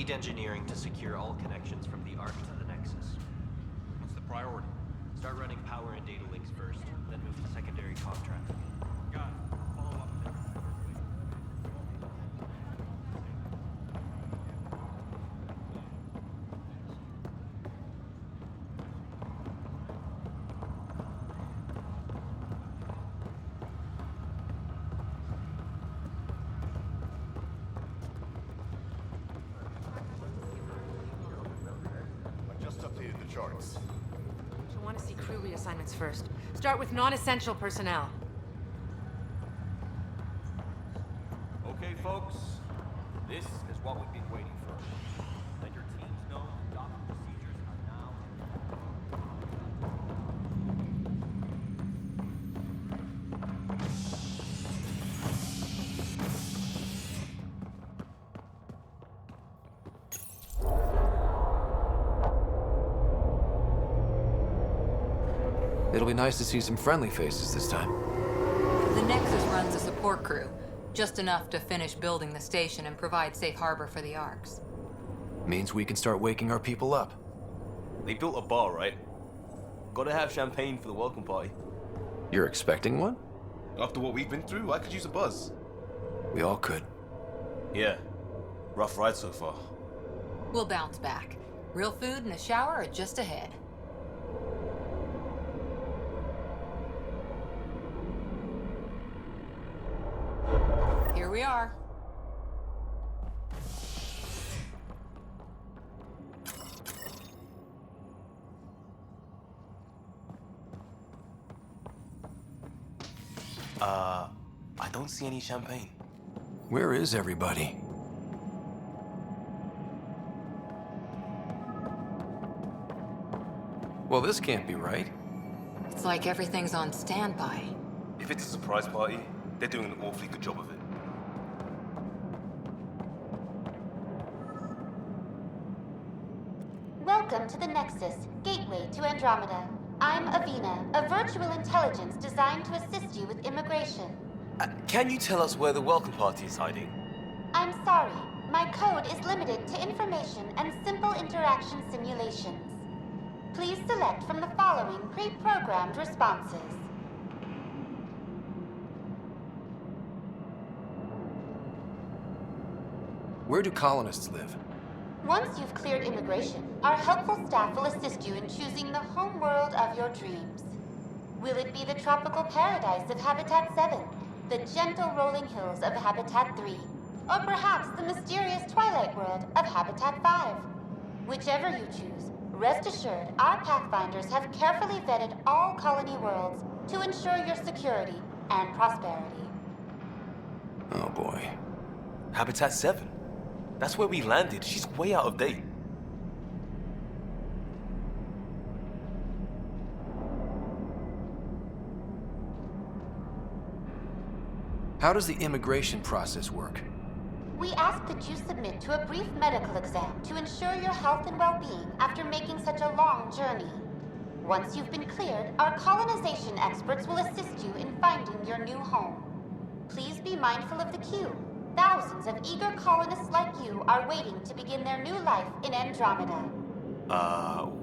Lead engineering to secure all connections from the Ark to the Nexus. What's the priority? Start running power and data links first, then move to secondary comm traffic. Got it. Follow up then. I just updated the charts. I want to see crew reassignments first. Start with non-essential personnel. Okay, folks. This is what we've been waiting for. Let your teams know the docking procedures are now. It'll be nice to see some friendly faces this time. The Nexus runs a support crew, just enough to finish building the station and provide safe harbor for the Arks. Means we can start waking our people up. They built a bar, right? Gotta have champagne for the welcome party. You're expecting one? After what we've been through, I could use a buzz. We all could. Yeah. Rough ride so far. We'll bounce back. Real food and a shower are just ahead. Here we are. I don't see any champagne. Where is everybody? Well, this can't be right. It's like everything's on standby. If it's a surprise party, they're doing an awfully good job of it. Welcome to the Nexus, gateway to Andromeda. I'm Avina, a virtual intelligence designed to assist you with immigration. Can you tell us where the welcome party is hiding? I'm sorry, my code is limited to information and simple interaction simulations. Please select from the following pre-programmed responses. Where do colonists live? Once you've cleared immigration, our helpful staff will assist you in choosing the home world of your dreams. Will it be the tropical paradise of Habitat 7, the gentle rolling hills of Habitat 3, or perhaps the mysterious twilight world of Habitat 5? Whichever you choose, rest assured our Pathfinders have carefully vetted all colony worlds to ensure your security and prosperity. Oh boy. Habitat 7. That's where we landed. She's way out of date. How does the immigration process work? We ask that you submit to a brief medical exam to ensure your health and well-being after making such a long journey. Once you've been cleared, our colonization experts will assist you in finding your new home. Please be mindful of the queue. Thousands of eager colonists like you are waiting to begin their new life in Andromeda.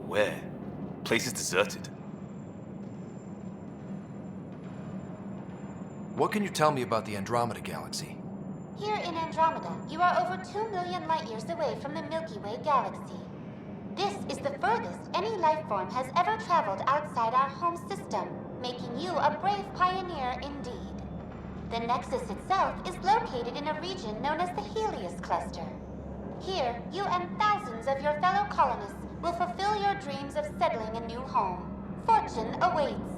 Where? Place is deserted. What can you tell me about the Andromeda galaxy? Here in Andromeda, you are over 2 million light-years away from the Milky Way galaxy. This is the furthest any life form has ever traveled outside our home system, making you a brave pioneer indeed. The Nexus itself is located in a region known as the Helios Cluster. Here, you and thousands of your fellow colonists will fulfill your dreams of settling a new home. Fortune awaits.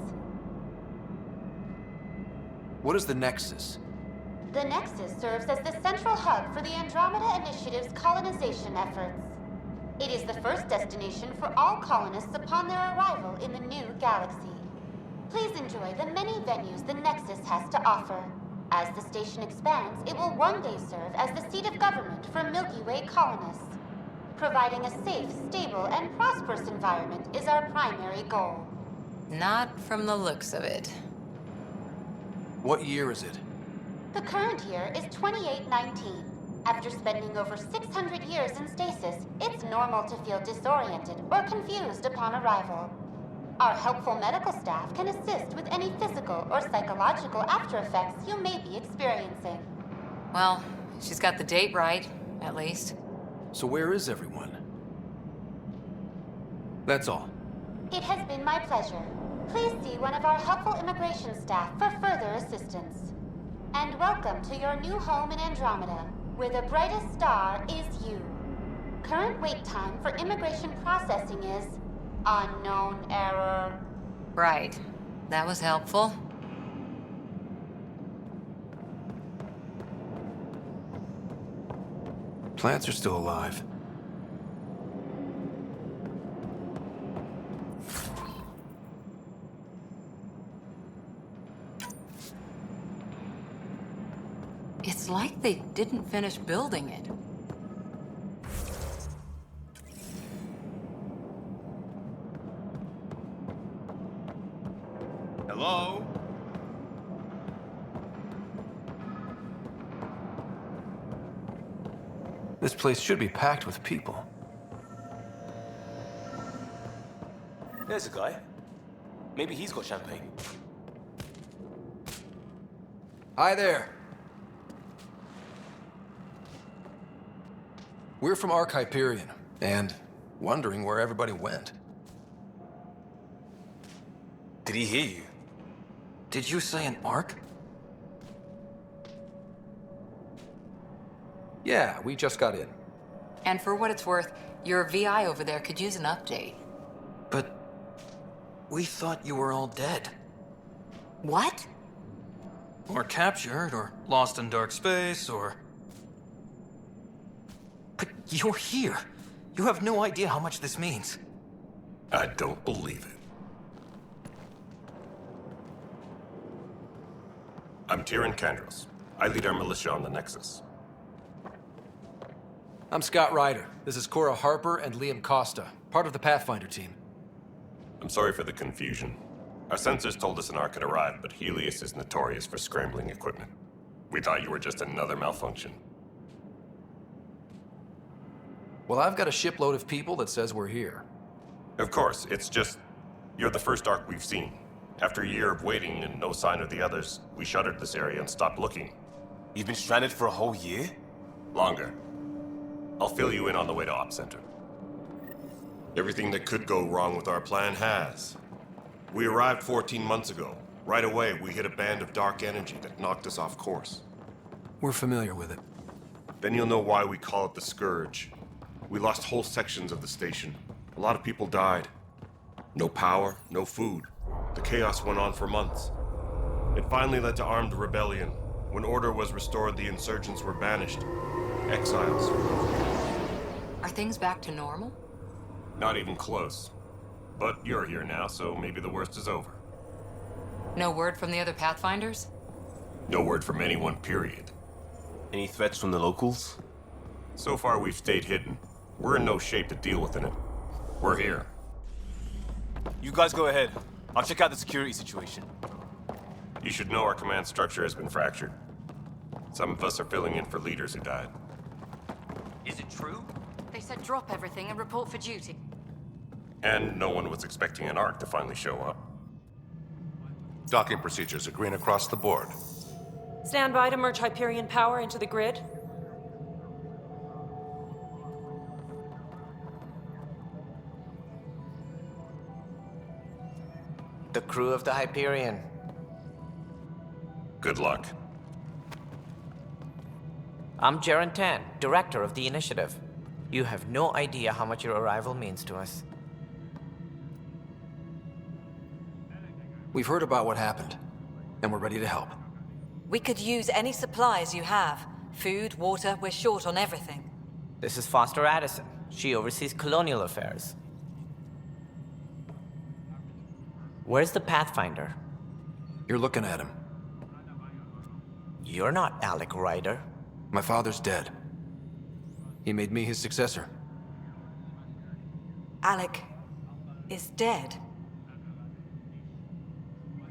What is the Nexus? The Nexus serves as the central hub for the Andromeda Initiative's colonization efforts. It is the first destination for all colonists upon their arrival in the new galaxy. Please enjoy the many venues the Nexus has to offer. As the station expands, it will one day serve as the seat of government for Milky Way colonists. Providing a safe, stable, and prosperous environment is our primary goal. Not from the looks of it. What year is it? The current year is 2819. After spending over 600 years in stasis, it's normal to feel disoriented or confused upon arrival. Our helpful medical staff can assist with any physical or psychological after effects you may be experiencing. Well, she's got the date right, at least. So where is everyone? That's all. It has been my pleasure. Please see one of our helpful immigration staff for further assistance. And welcome to your new home in Andromeda, where the brightest star is you. Current wait time for immigration processing is unknown error. Right. That was helpful. Plants are still alive. It's like they didn't finish building it. Hello? This place should be packed with people. There's a guy. Maybe he's got champagne. Hi there. We're from Ark Hyperion, and wondering where everybody went. Did he hear you? Did you say an Ark? Yeah, we just got in. And for what it's worth, your VI over there could use an update. But we thought you were all dead. What? Or captured, or lost in dark space, or... But you're here. You have no idea how much this means. I don't believe it. I'm Tyrion Kandros. I lead our militia on the Nexus. I'm Scott Ryder. This is Cora Harper and Liam Costa, part of the Pathfinder team. I'm sorry for the confusion. Our sensors told us an Ark had arrived, but Helios is notorious for scrambling equipment. We thought you were just another malfunction. Well, I've got a shipload of people that says we're here. Of course, it's just... you're the first Ark we've seen. After a year of waiting and no sign of the others, we shuttered this area and stopped looking. You've been stranded for a whole year? Longer. I'll fill you in on the way to Op Center. Everything that could go wrong with our plan has. We arrived 14 months ago. Right away, we hit a band of dark energy that knocked us off course. We're familiar with it. Then you'll know why we call it the Scourge. We lost whole sections of the station. A lot of people died. No power, no food. The chaos went on for months. It finally led to armed rebellion. When order was restored, the insurgents were banished. Exiles. Are things back to normal? Not even close. But you're here now, so maybe the worst is over. No word from the other Pathfinders? No word from anyone, period. Any threats from the locals? So far, we've stayed hidden. We're in no shape to deal with it. We're here. You guys go ahead. I'll check out the security situation. You should know our command structure has been fractured. Some of us are filling in for leaders who died. Is it true? They said drop everything and report for duty. And no one was expecting an Ark to finally show up. Docking procedures are green across the board. Stand by to merge Hyperion power into the grid. The crew of the Hyperion. Good luck. I'm Jaren Tan, director of the initiative. You have no idea how much your arrival means to us. We've heard about what happened, and we're ready to help. We could use any supplies you have. Food, water, we're short on everything. This is Foster Addison. She oversees colonial affairs. Where's the Pathfinder? You're looking at him. You're not Alec Ryder. My father's dead. He made me his successor. Alec is dead.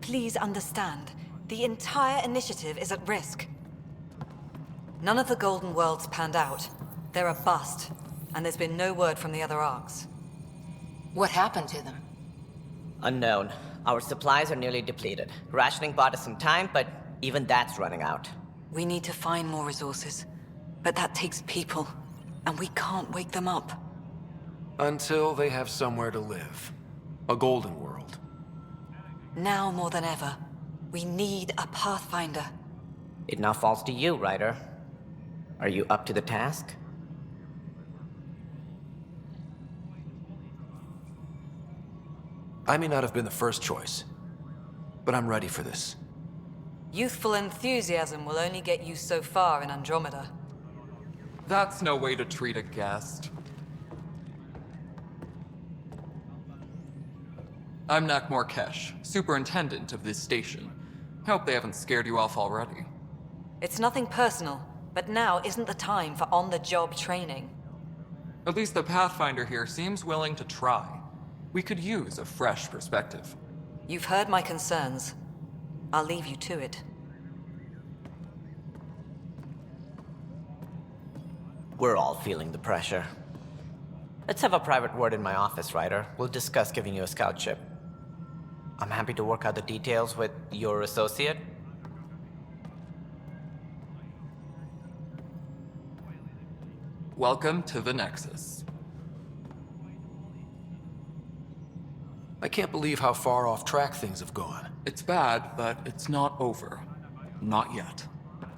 Please understand, the entire initiative is at risk. None of the Golden Worlds panned out. They're a bust, and there's been no word from the other arcs. What happened to them? Unknown. Our supplies are nearly depleted. Rationing bought us some time, but even that's running out. We need to find more resources, but that takes people, and we can't wake them up. Until they have somewhere to live. A golden world. Now more than ever, we need a Pathfinder. It now falls to you, Ryder. Are you up to the task? I may not have been the first choice, but I'm ready for this. Youthful enthusiasm will only get you so far in Andromeda. That's no way to treat a guest. I'm Nakmor Kesh, superintendent of this station. Hope they haven't scared you off already. It's nothing personal, but now isn't the time for on-the-job training. At least the Pathfinder here seems willing to try. We could use a fresh perspective. You've heard my concerns. I'll leave you to it. We're all feeling the pressure. Let's have a private word in my office, Ryder. We'll discuss giving you a scout ship. I'm happy to work out the details with your associate. Welcome to the Nexus. I can't believe how far off track things have gone. It's bad, but it's not over. Not yet.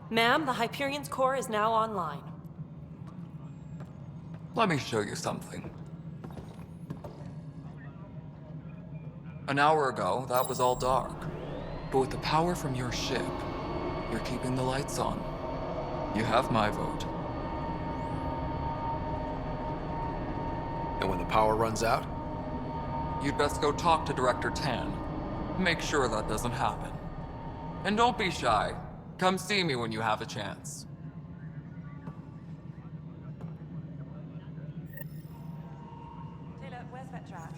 Ma'am, the Hyperion's core is now online. Let me show you something. An hour ago, that was all dark. But with the power from your ship, you're keeping the lights on. You have my vote. And when the power runs out? You'd best go talk to Director Tan. Make sure that doesn't happen. And don't be shy. Come see me when you have a chance. Taylor, where's Vetra?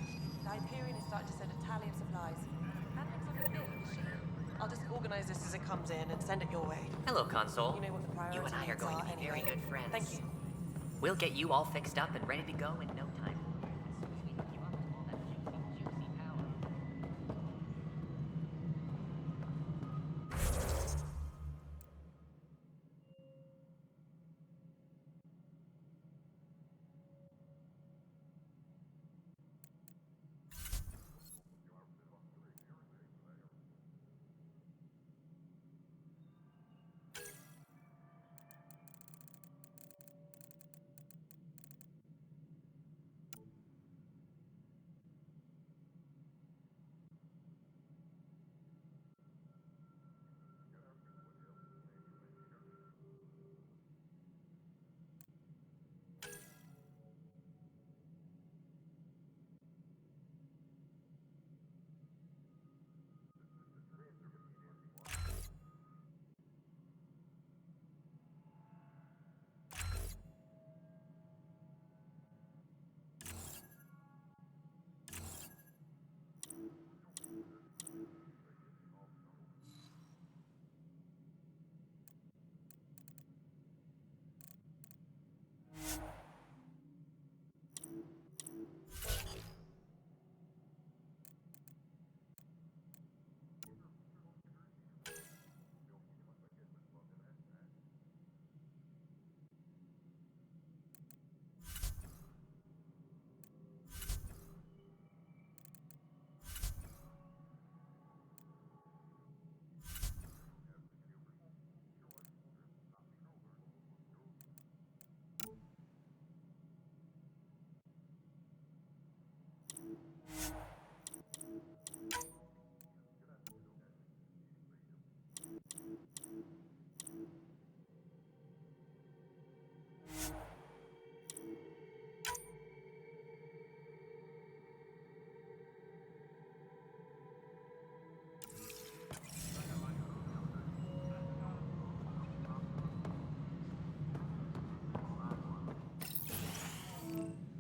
The Hyperion is starting to send a tally of supplies. That looks like a big machine. I'll just organize this as it comes in and send it your way. Hello, Console. You know what the priorities You and I are going to be anyway. very good friends. Thank you. We'll get you all fixed up and ready to go in no time.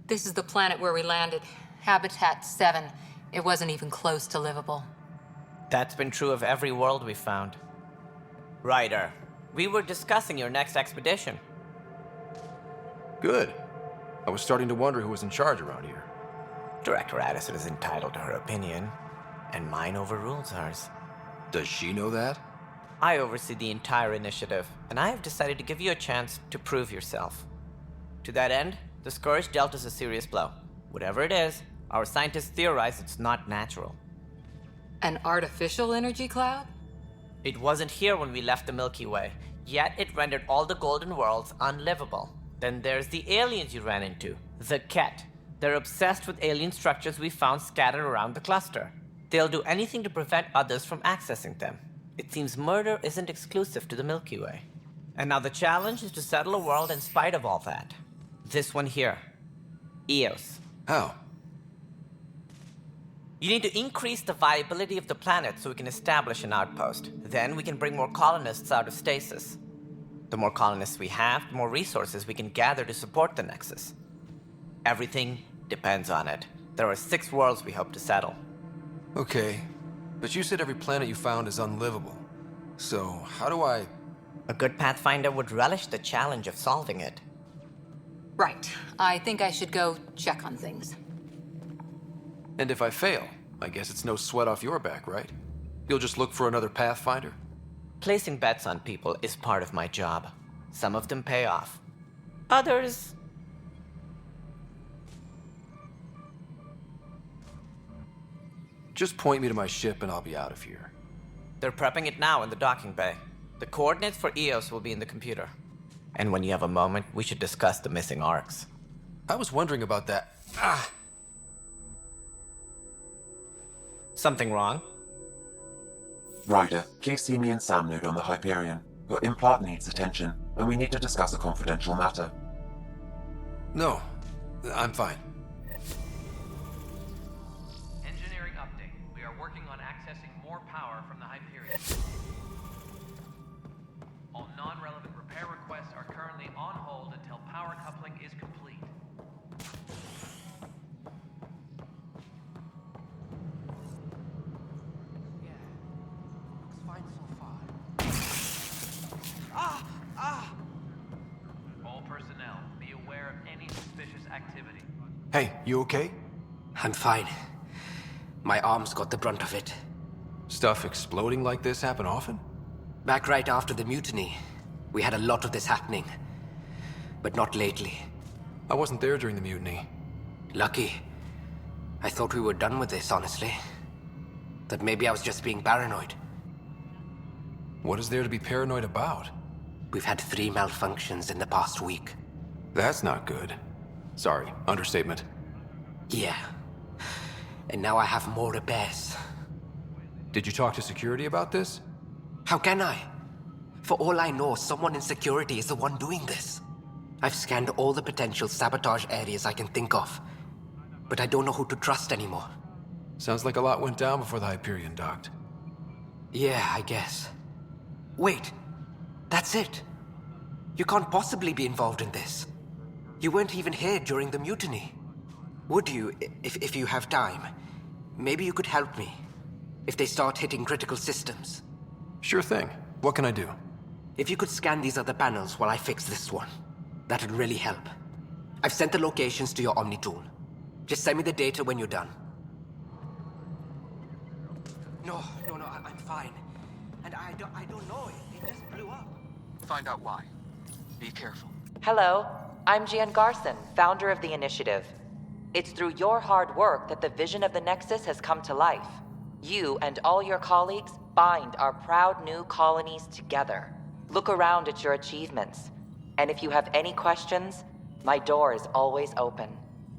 This is the planet where we landed. Habitat 7. It wasn't even close to livable. That's been true of every world we found. Ryder, We were discussing your next expedition. Good. I was starting to wonder who was in charge around here. Director Addison is entitled to her opinion, and mine overrules hers. Does she know that? I oversee the entire initiative, and I have decided to give you a chance to prove yourself. To that end, the Scourge dealt us a serious blow. Whatever it is, our scientists theorize it's not natural. An artificial energy cloud? It wasn't here when we left the Milky Way, yet it rendered all the golden worlds unlivable. Then there's the aliens you ran into, the Ket. They're obsessed with alien structures we found scattered around the cluster. They'll do anything to prevent others from accessing them. It seems murder isn't exclusive to the Milky Way. And now the challenge is to settle a world in spite of all that. This one here. Eos. How? You need to increase the viability of the planet so we can establish an outpost. Then we can bring more colonists out of stasis. The more colonists we have, the more resources we can gather to support the Nexus. Everything depends on it. There are 6 worlds we hope to settle. Okay, but you said every planet you found is unlivable. So, how do I... A good Pathfinder would relish the challenge of solving it. Right. I think I should go check on things. And if I fail, I guess it's no sweat off your back, right? You'll just look for another Pathfinder? Placing bets on people is part of my job. Some of them pay off. Others... Just point me to my ship and I'll be out of here. They're prepping it now in the docking bay. The coordinates for Eos will be in the computer. And when you have a moment, we should discuss the missing arcs. I was wondering about that. Ah! Something wrong? Ryder, please see me and Sam Node on the Hyperion. Your implant needs attention, and we need to discuss a confidential matter. No, I'm fine. Engineering update. We are working on accessing more power from the Hyperion. All non-relevant repair requests are currently on hold until power coupling is complete. All personnel, be aware of any suspicious activity. Hey, you okay? I'm fine. My arms got the brunt of it. Stuff exploding like this happen often? Back right after the mutiny, we had a lot of this happening. But not lately. I wasn't there during the mutiny. Lucky. I thought we were done with this, honestly. That maybe I was just being paranoid. What is there to be paranoid about? We've had 3 malfunctions in the past week. That's not good. Sorry, understatement. Yeah. And now I have more repairs. Did you talk to security about this? How can I? For all I know, someone in security is the one doing this. I've scanned all the potential sabotage areas I can think of. But I don't know who to trust anymore. Sounds like a lot went down before the Hyperion docked. Yeah, I guess. Wait. That's it. You can't possibly be involved in this. You weren't even here during the mutiny. Would you, if you have time? Maybe you could help me. If they start hitting critical systems. Sure thing. What can I do? If you could scan these other panels while I fix this one, that'd really help. I've sent the locations to your Omni tool. Just send me the data when you're done. No, I'm fine. And I don't know, it just blew up. Find out why. Be careful. Hello, I'm Gian Garson, founder of the initiative. It's through your hard work that the vision of the Nexus has come to life. You and all your colleagues bind our proud new colonies together. Look around at your achievements. And if you have any questions, my door is always open.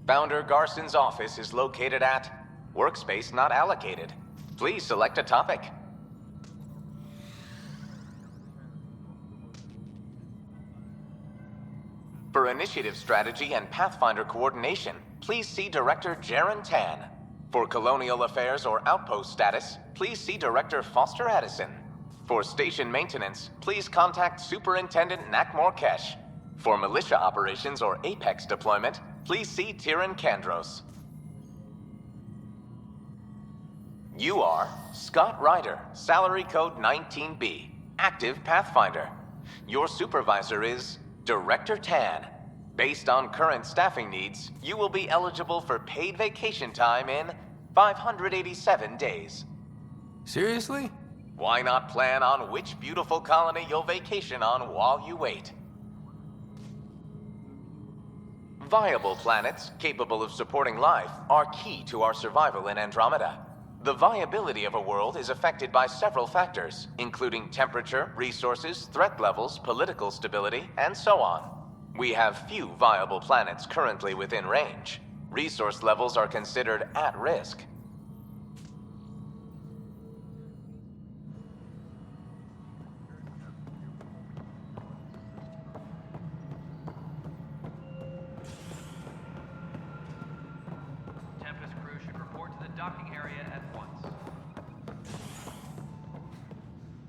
Founder Garson's office is located at Workspace Not Allocated. Please select a topic. For initiative strategy and Pathfinder coordination, please see Director Jaren Tan. For colonial affairs or outpost status, please see Director Foster Addison. For station maintenance, please contact Superintendent Nakmor Kesh. For militia operations or Apex deployment, please see Tyran Kandros. You are Scott Ryder, salary code 19B, active Pathfinder. Your supervisor is Director Tan. Based on current staffing needs, you will be eligible for paid vacation time in 587 days. Seriously? Why not plan on which beautiful colony you'll vacation on while you wait? Viable planets capable of supporting life are key to our survival in Andromeda. The viability of a world is affected by several factors, including temperature, resources, threat levels, political stability, and so on. We have few viable planets currently within range. Resource levels are considered at risk. Tempest crew should report to the docking area at once.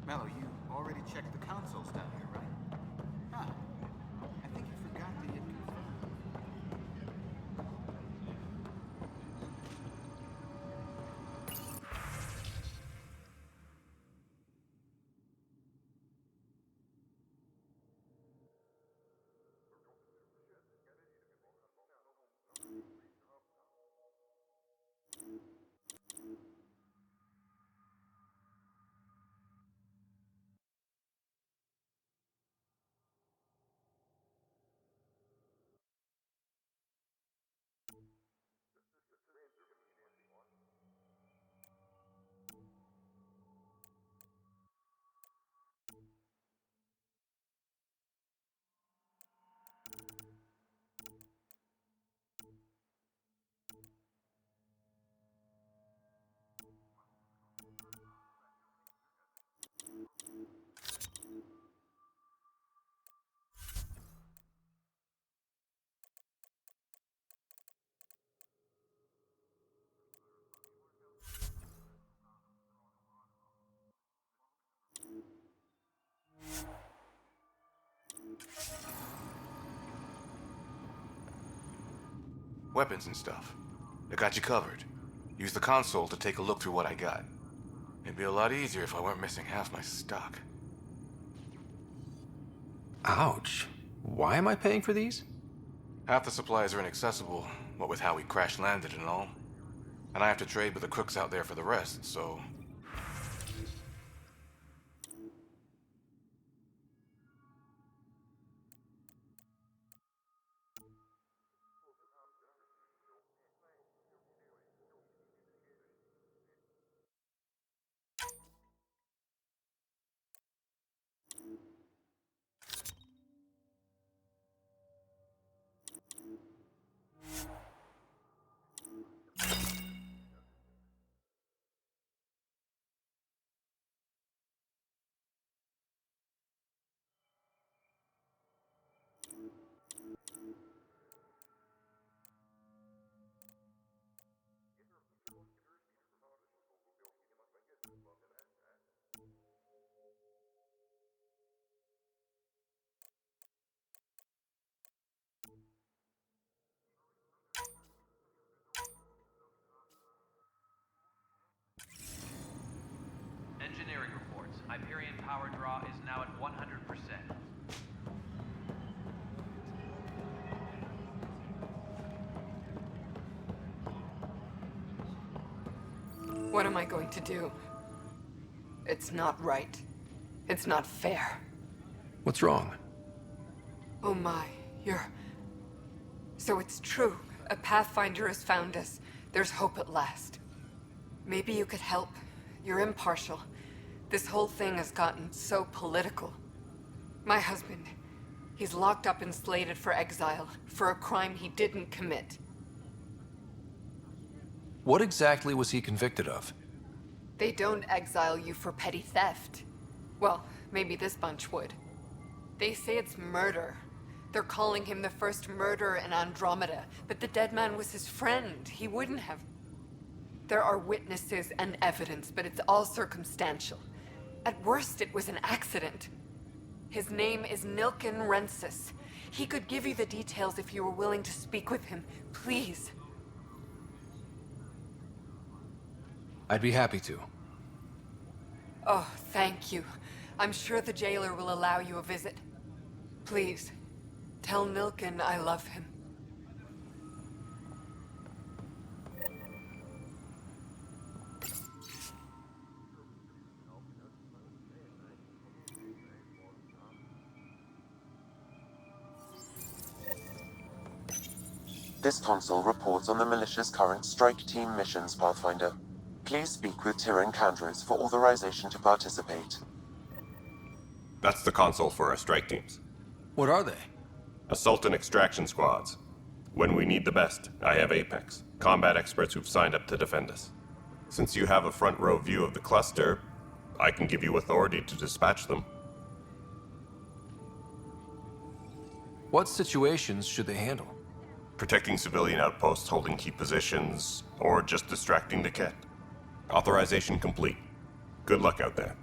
Mello, you already checked the consoles down here, right? Huh. I think you forgot to hit confirm. Weapons and stuff. I got you covered. Use the console to take a look through what I got. It'd be a lot easier if I weren't missing half my stock. Ouch. Why am I paying for these? Half the supplies are inaccessible, what with how we crash-landed and all. And I have to trade with the crooks out there for the rest, so... Engineering reports. Hyperion power draw is now at 100%. What am I going to do? It's not right. It's not fair. What's wrong? Oh my, you're... So it's true. A Pathfinder has found us. There's hope at last. Maybe you could help. You're impartial. This whole thing has gotten so political. My husband, he's locked up and slated for exile for a crime he didn't commit. What exactly was he convicted of? They don't exile you for petty theft. Well, maybe this bunch would. They say it's murder. They're calling him the first murderer in Andromeda, but the dead man was his friend. He wouldn't have. There are witnesses and evidence, but it's all circumstantial. At worst, it was an accident. His name is Nilken Rensis. He could give you the details if you were willing to speak with him. Please. I'd be happy to. Oh, thank you. I'm sure the jailer will allow you a visit. Please, tell Nilken I love him. This console reports on the militia's current strike team missions, Pathfinder. Please speak with Tyrion Candros for authorization to participate. That's the console for our strike teams. What are they? Assault and extraction squads. When we need the best, I have Apex, combat experts who've signed up to defend us. Since you have a front row view of the cluster, I can give you authority to dispatch them. What situations should they handle? Protecting civilian outposts holding key positions, or just distracting the Ket. Authorization complete. Good luck out there.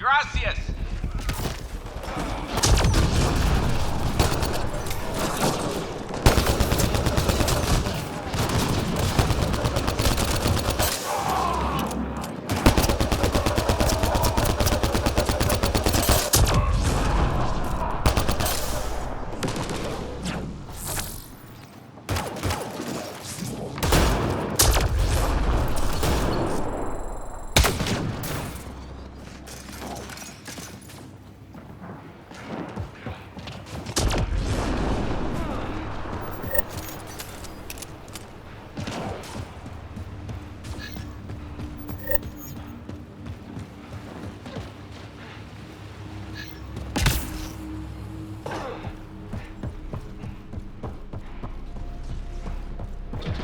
Gracias!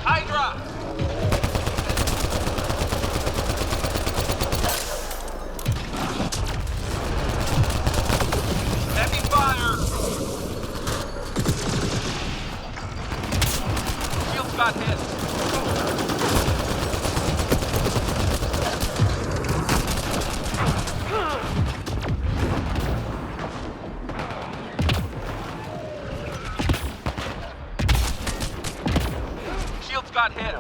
Hydra! Heavy fire! Shields got hit. Shields got hit.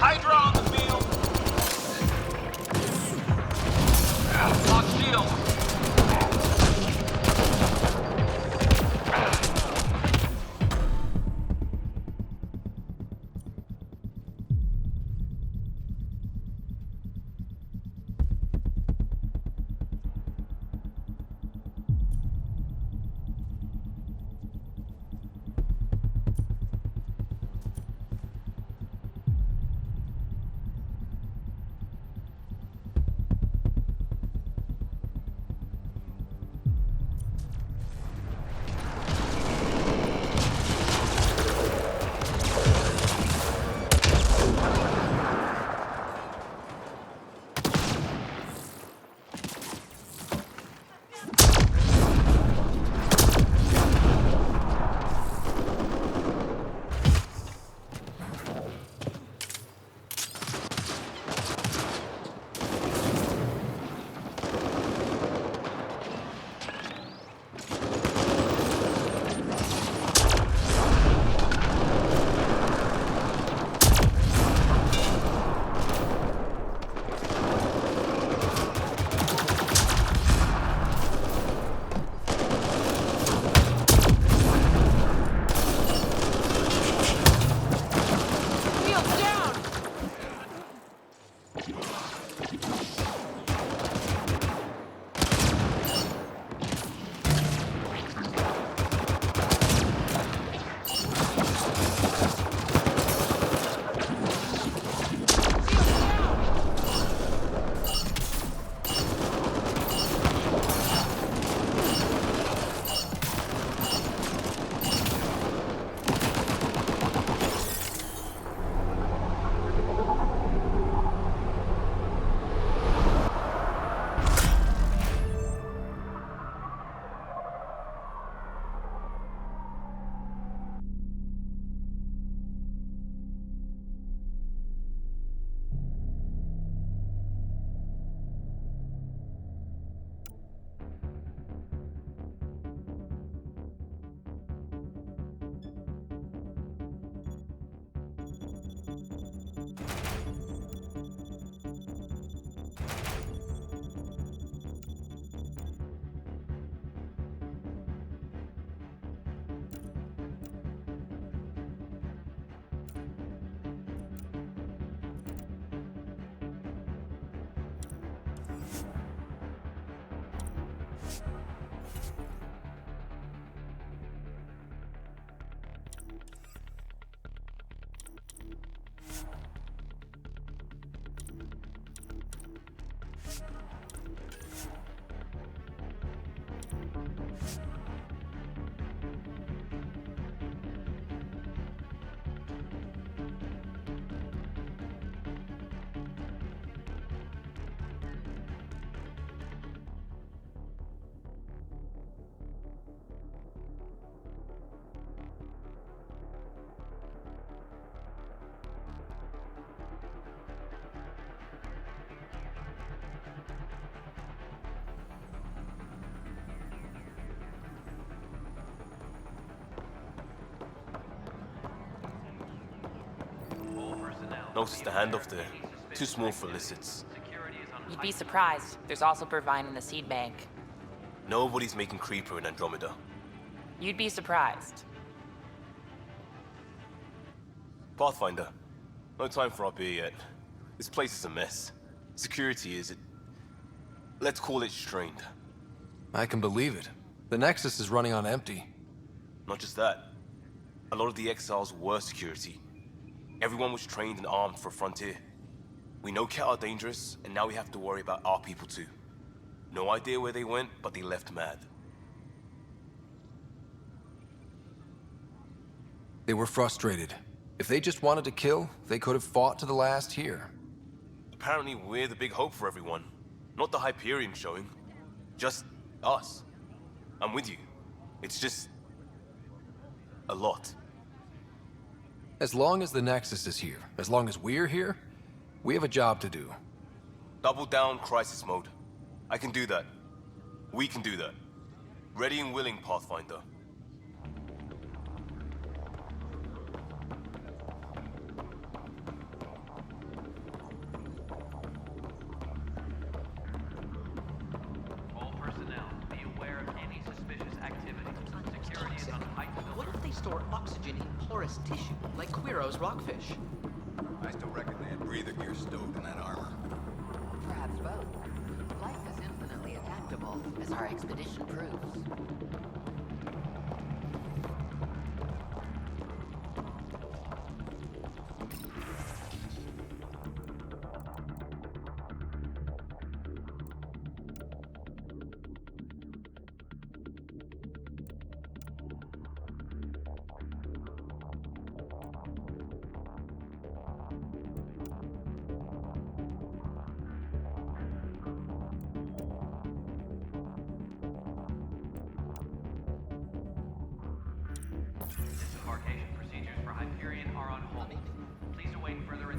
Hydra on the field! Lost shield! Noticed the handoff there. Too small for lizards. You'd be surprised. There's also Purvine in the seed bank. Nobody's making Creeper in Andromeda. You'd be surprised. Pathfinder, no time for our beer yet. This place is a mess. Security is, let's call it strained. I can believe it. The Nexus is running on empty. Not just that. A lot of the exiles were security. Everyone was trained and armed for Frontier. We know Cat are dangerous, and now we have to worry about our people too. No idea where they went, but they left mad. They were frustrated. If they just wanted to kill, they could have fought to the last here. Apparently we're the big hope for everyone. Not the Hyperion showing. Just us. I'm with you. It's just... a lot. As long as the Nexus is here, as long as we're here, we have a job to do. Double down crisis mode. I can do that. We can do that. Ready and willing, Pathfinder. All personnel, be aware of any suspicious activity. Security is on heightened alert. What if they store oxygen in porous tissue, like Quiro's rockfish? I still reckon they had breather gear stowed in that armor. Perhaps both. Life is infinitely adaptable, as our expedition proves. Disembarkation procedures for Hyperion are on hold. Please await further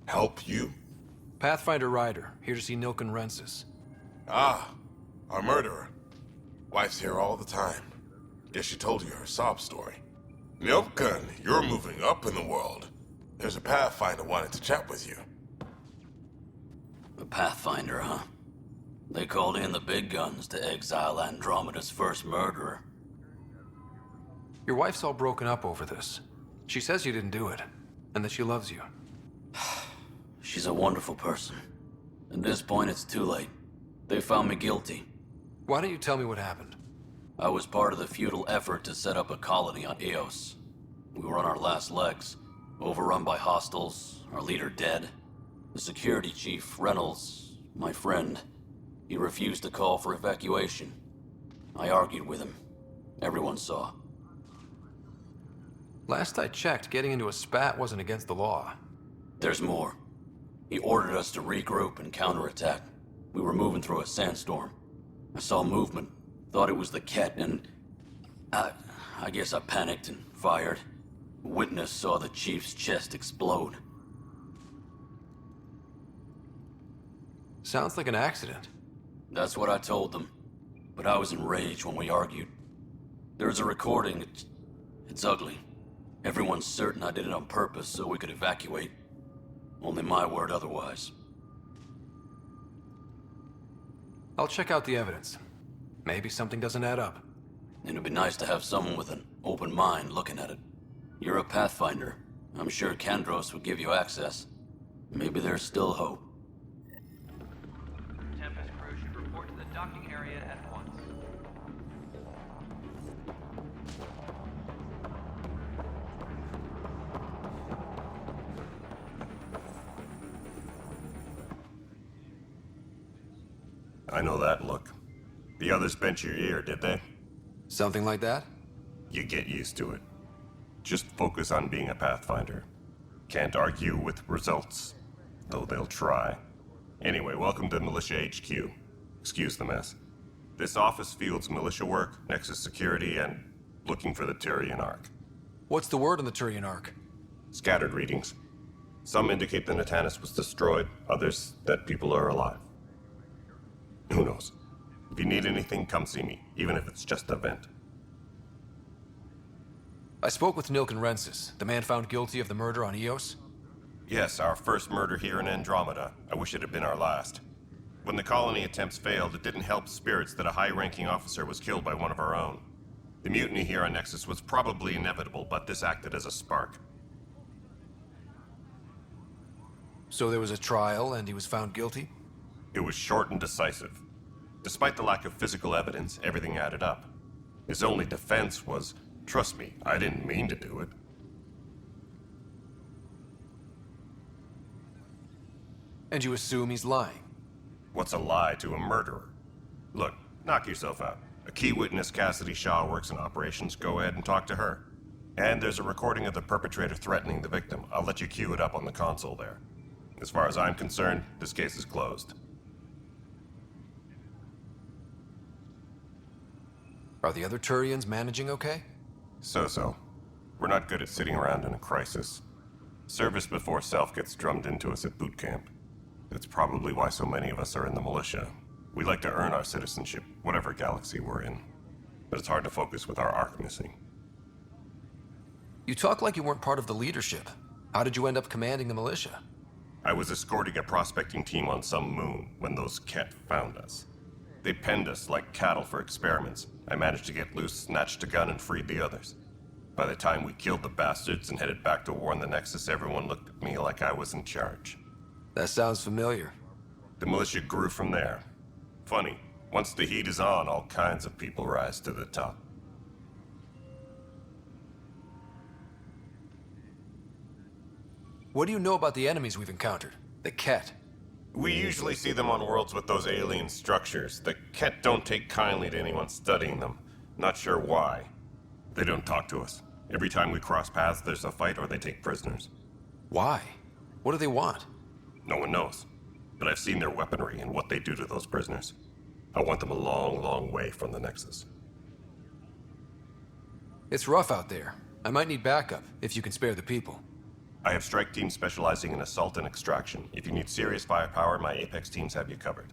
Help you? Pathfinder Ryder, here to see Nilken Rensis. Ah, our murderer. Wife's here all the time. Guess she told you her sob story. Nilken, you're moving up in the world. There's a Pathfinder wanted to chat with you. A Pathfinder, huh? They called in the big guns to exile Andromeda's first murderer. Your wife's all broken up over this. She says you didn't do it, and that she loves you. She's a wonderful person. At this point, it's too late. They found me guilty. Why don't you tell me what happened? I was part of the futile effort to set up a colony on Eos. We were on our last legs, overrun by hostiles, our leader dead. The security chief, Reynolds, my friend, he refused to call for evacuation. I argued with him. Everyone saw. Last I checked, getting into a spat wasn't against the law. There's more. He ordered us to regroup and counterattack. We were moving through a sandstorm. I saw movement, thought it was the Ket, and I guess I panicked and fired. A witness saw the chief's chest explode. Sounds like an accident. That's what I told them. But I was enraged when we argued. There's a recording. It's ugly. Everyone's certain I did it on purpose so we could evacuate. Only my word otherwise. I'll check out the evidence. Maybe something doesn't add up. It'd be nice to have someone with an open mind looking at it. You're a Pathfinder. I'm sure Kandros would give you access. Maybe there's still hope. Tempest crew should report to the docking area at once. I know that look. The others bent your ear, did they? Something like that? You get used to it. Just focus on being a Pathfinder. Can't argue with results, though they'll try. Anyway, welcome to Militia HQ. Excuse the mess. This office fields militia work, Nexus security, and looking for the Turian Ark. What's the word on the Turian Ark? Scattered readings. Some indicate the Natanus was destroyed, others that people are alive. Who knows? If you need anything, come see me, even if it's just a vent. I spoke with Nilken Rensis, the man found guilty of the murder on Eos. Yes, our first murder here in Andromeda. I wish it had been our last. When the colony attempts failed, it didn't help spirits that a high-ranking officer was killed by one of our own. The mutiny here on Nexus was probably inevitable, but this acted as a spark. So there was a trial, and he was found guilty? It was short and decisive. Despite the lack of physical evidence, everything added up. His only defense was, trust me, I didn't mean to do it. And you assume he's lying? What's a lie to a murderer? Look, knock yourself out. A key witness, Cassidy Shaw, works in operations. Go ahead and talk to her. And there's a recording of the perpetrator threatening the victim. I'll let you cue it up on the console there. As far as I'm concerned, this case is closed. Are the other Turians managing okay? So-so. We're not good at sitting around in a crisis. Service before self gets drummed into us at boot camp. That's probably why so many of us are in the militia. We like to earn our citizenship, whatever galaxy we're in. But it's hard to focus with our arc missing. You talk like you weren't part of the leadership. How did you end up commanding the militia? I was escorting a prospecting team on some moon when those Ket found us. They penned us like cattle for experiments. I managed to get loose, snatched a gun, and freed the others. By the time we killed the bastards and headed back to war in the Nexus, everyone looked at me like I was in charge. That sounds familiar. The militia grew from there. Funny, once the heat is on, all kinds of people rise to the top. What do you know about the enemies we've encountered? The Ket? We usually see them on worlds with those alien structures. The Ket don't take kindly to anyone studying them. Not sure why. They don't talk to us. Every time we cross paths, there's a fight or they take prisoners. Why? What do they want? No one knows. But I've seen their weaponry and what they do to those prisoners. I want them a long, long way from the Nexus. It's rough out there. I might need backup, if you can spare the people. I have strike teams specializing in assault and extraction. If you need serious firepower, my Apex teams have you covered.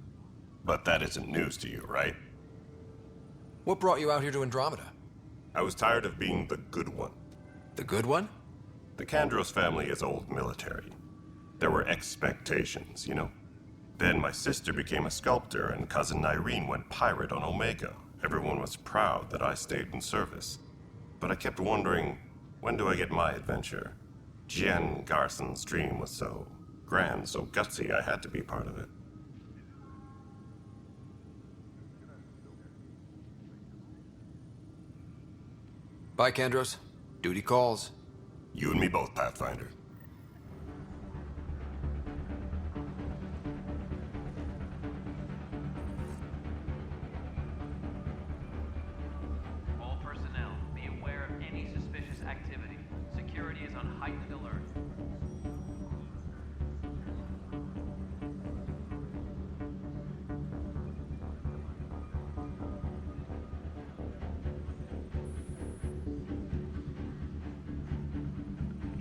But that isn't news to you, right? What brought you out here to Andromeda? I was tired of being the good one. The good one? The Kandros family is old military. There were expectations, you know? Then my sister became a sculptor and cousin Irene went pirate on Omega. Everyone was proud that I stayed in service. But I kept wondering, when do I get my adventure? Jen Garson's dream was so grand, so gutsy, I had to be part of it. Bye, Kandros. Duty calls. You and me both, Pathfinder. All personnel, be aware of any suspicious activity. Security is on heightened alert.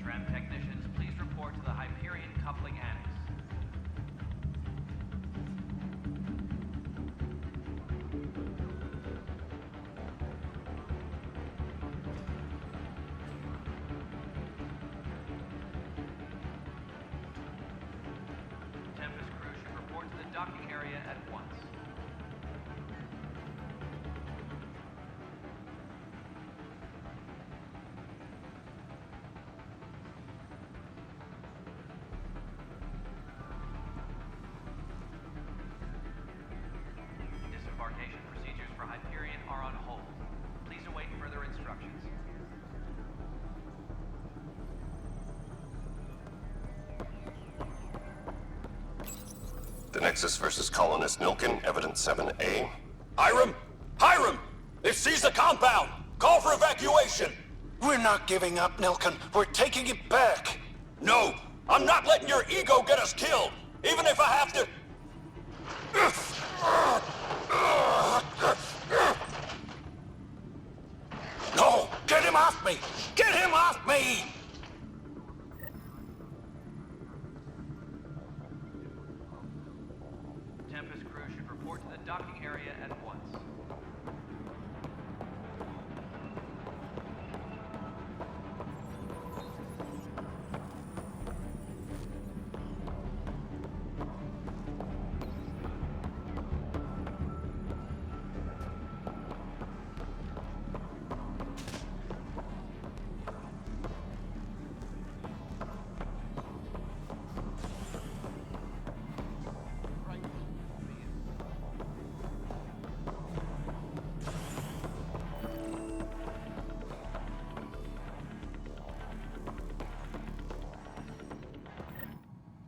Tram technicians, please report to the Hyperion Coupling Annex. Tempest crew should report to the docking area at once. Disembarkation procedures for Hyperion are on hold. Please await further instructions. The Nexus versus Colonist Nilkin, Evidence 7A. Hiram! Hiram! They've seized the compound! Call for evacuation! We're not giving up, Nilkin. We're taking it back. No! I'm not letting your ego get us killed! Even if I have to... No! Get him off me! Get him off me! Tempest crew should report to the docking area at once.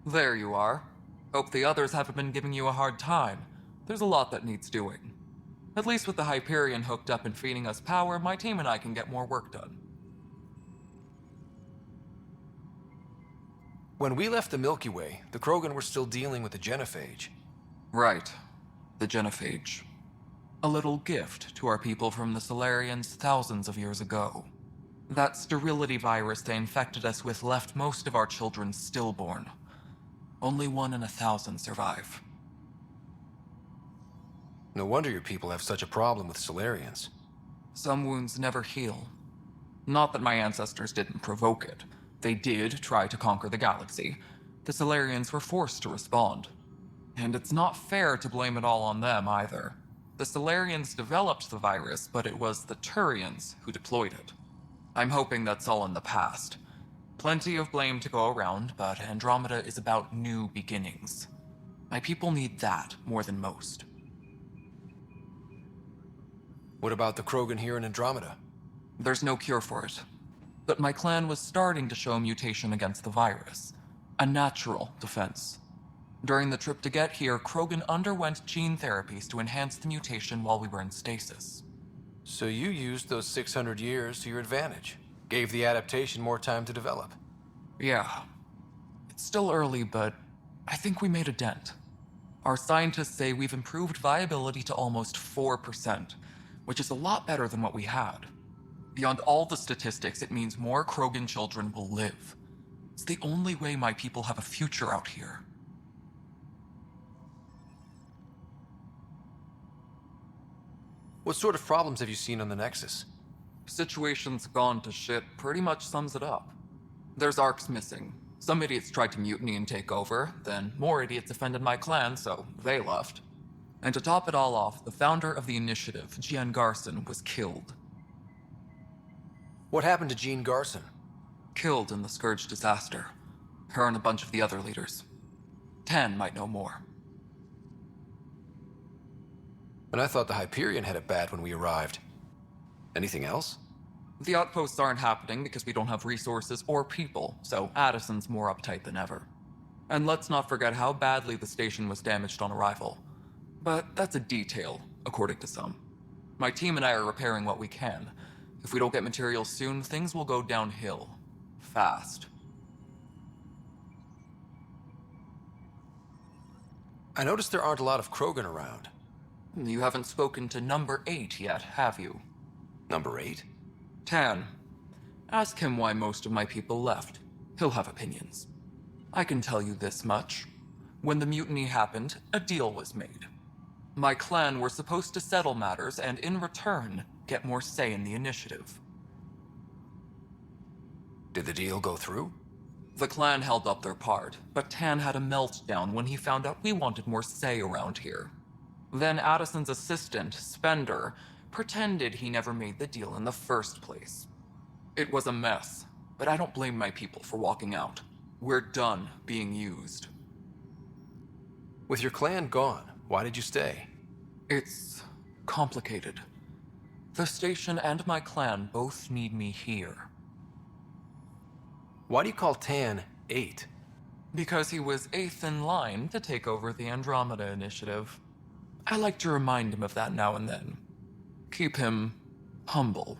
There you are. Hope the others haven't been giving you a hard time. There's a lot that needs doing. At least with the Hyperion hooked up and feeding us power, my team and I can get more work done. When we left the Milky Way, the Krogan were still dealing with the genophage. Right. The genophage. A little gift to our people from the Solarians thousands of years ago. That sterility virus they infected us with left most of our children stillborn. Only 1 in 1,000 survive. No wonder your people have such a problem with Solarians. Some wounds never heal. Not that my ancestors didn't provoke it. They did try to conquer the galaxy. The Solarians were forced to respond. And it's not fair to blame it all on them either. The Solarians developed the virus, but it was the Turians who deployed it. I'm hoping that's all in the past. Plenty of blame to go around, but Andromeda is about new beginnings. My people need that more than most. What about the Krogan here in Andromeda? There's no cure for it. But my clan was starting to show mutation against the virus. A natural defense. During the trip to get here, Krogan underwent gene therapies to enhance the mutation while we were in stasis. So you used those 600 years to your advantage. Gave the adaptation more time to develop. Yeah. It's still early, but I think we made a dent. Our scientists say we've improved viability to almost 4%, which is a lot better than what we had. Beyond all the statistics, it means more Krogan children will live. It's the only way my people have a future out here. What sort of problems have you seen on the Nexus? Situation's gone to shit pretty much sums it up. There's arcs missing. Some idiots tried to mutiny and take over, then more idiots offended my clan, so they left. And to top it all off, the founder of the initiative, Jean Garson, was killed. What happened to Jean Garson? Killed in the Scourge disaster. Her and a bunch of the other leaders. Tan might know more. And I thought the Hyperion had it bad when we arrived. Anything else? The outposts aren't happening because we don't have resources or people, so Addison's more uptight than ever. And let's not forget how badly the station was damaged on arrival. But that's a detail, according to some. My team and I are repairing what we can. If we don't get materials soon, things will go downhill. Fast. I noticed there aren't a lot of Krogan around. You haven't spoken to number 8 yet, have you? Number 8? Tan. Ask him why most of my people left. He'll have opinions. I can tell you this much. When the mutiny happened, a deal was made. My clan were supposed to settle matters and, in return, get more say in the initiative. Did the deal go through? The clan held up their part, but Tan had a meltdown when he found out we wanted more say around here. Then Addison's assistant, Spender, pretended he never made the deal in the first place. It was a mess, but I don't blame my people for walking out. We're done being used. With your clan gone, why did you stay? It's complicated. The station and my clan both need me here. Why do you call Tan 8? Because he was 8th in line to take over the Andromeda initiative. I like to remind him of that now and then. Keep him humble.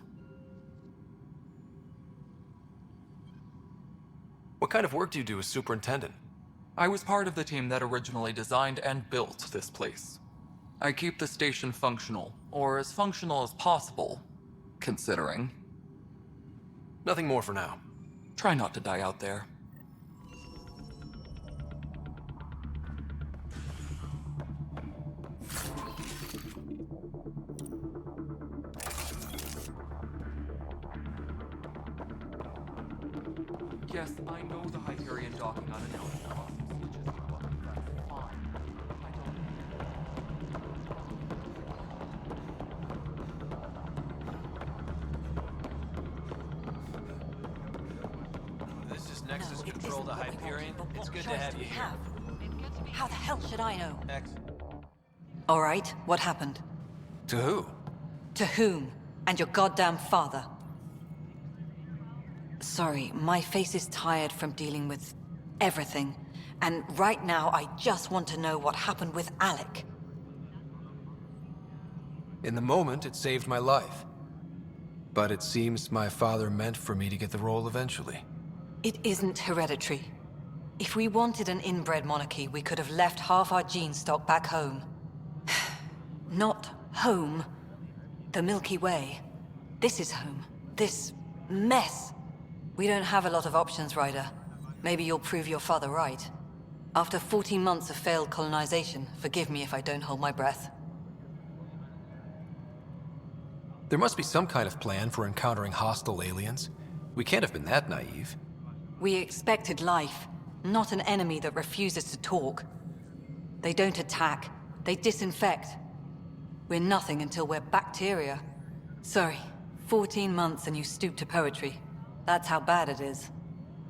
What kind of work do you do as superintendent? I was part of the team that originally designed and built this place. I keep the station functional, or as functional as possible, considering. Nothing more for now. Try not to die out there. Yes, I know the Hyperion docking unannounced. This is Nexus Control to Hyperion. It's good to have you here. How the hell should I know? X. All right, what happened? To who? To whom? And your goddamn father. Sorry, my face is tired from dealing with everything. And right now, I just want to know what happened with Alec. In the moment, it saved my life. But it seems my father meant for me to get the role eventually. It isn't hereditary. If we wanted an inbred monarchy, we could have left half our gene stock back home. Not home. The Milky Way. This is home. This mess. We don't have a lot of options, Ryder. Maybe you'll prove your father right. After 14 months of failed colonization, forgive me if I don't hold my breath. There must be some kind of plan for encountering hostile aliens. We can't have been that naive. We expected life, not an enemy that refuses to talk. They don't attack, they disinfect. We're nothing until we're bacteria. Sorry, 14 months and you stoop to poetry. That's how bad it is.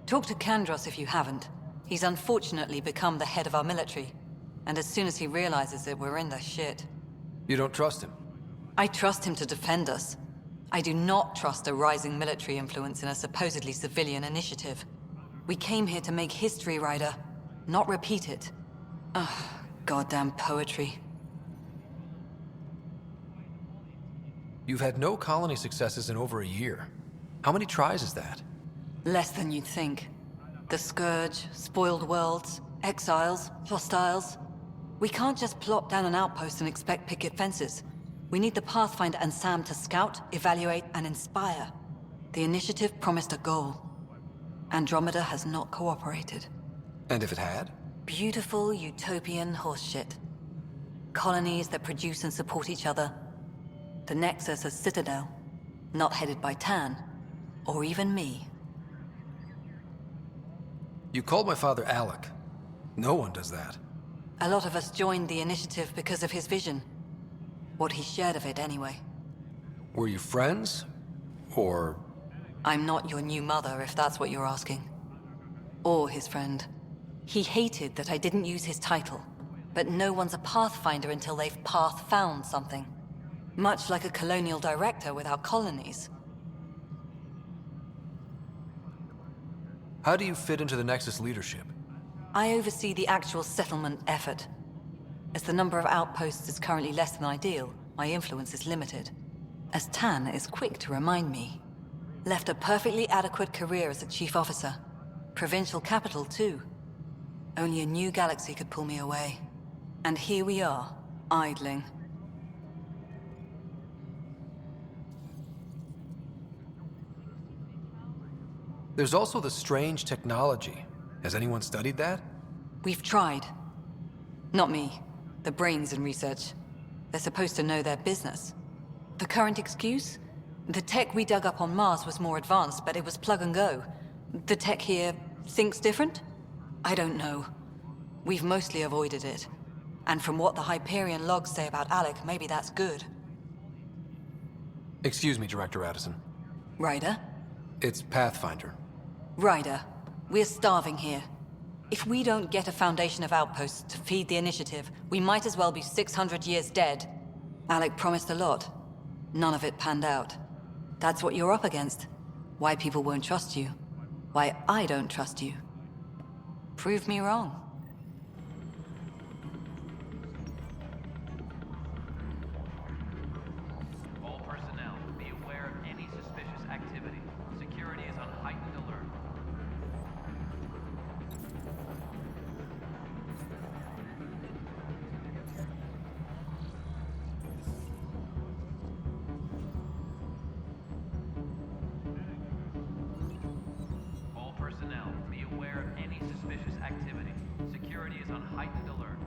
Talk to Kandros if you haven't. He's unfortunately become the head of our military. And as soon as he realizes it, we're in the shit. You don't trust him? I trust him to defend us. I do not trust a rising military influence in a supposedly civilian initiative. We came here to make history, Ryder, not repeat it. Ugh, goddamn poetry. You've had no colony successes in over a year. How many tries is that? Less than you'd think. The Scourge, spoiled worlds, exiles, hostiles. We can't just plop down an outpost and expect picket fences. We need the Pathfinder and Sam to scout, evaluate, and inspire. The initiative promised a goal. Andromeda has not cooperated. And if it had? Beautiful utopian horseshit. Colonies that produce and support each other. The Nexus a citadel, not headed by Tan, or even me. You called my father Alec. No one does that. A lot of us joined the initiative because of his vision. What he shared of it, anyway. Were you friends? Or... I'm not your new mother, if that's what you're asking. Or his friend. He hated that I didn't use his title. But no one's a pathfinder until they've path-found something. Much like a colonial director without colonies. How do you fit into the Nexus leadership? I oversee the actual settlement effort. As the number of outposts is currently less than ideal, my influence is limited. As Tan is quick to remind me. Left a perfectly adequate career as a chief officer. Provincial capital, too. Only a new galaxy could pull me away. And here we are, idling. There's also the strange technology. Has anyone studied that? We've tried. Not me. The brains in research. They're supposed to know their business. The current excuse? The tech we dug up on Mars was more advanced, but it was plug and go. The tech here thinks different? I don't know. We've mostly avoided it. And from what the Hyperion logs say about Alec, maybe that's good. Excuse me, Director Addison. Ryder? It's Pathfinder. Ryder, we're starving here. If we don't get a foundation of outposts to feed the initiative, we might as well be 600 years dead. Alec promised a lot. None of it panned out. That's what you're up against. Why people won't trust you. Why I don't trust you. Prove me wrong. All personnel, be aware of any suspicious activity. Security is on heightened alert. All personnel, be aware of any suspicious activity. Security is on heightened alert.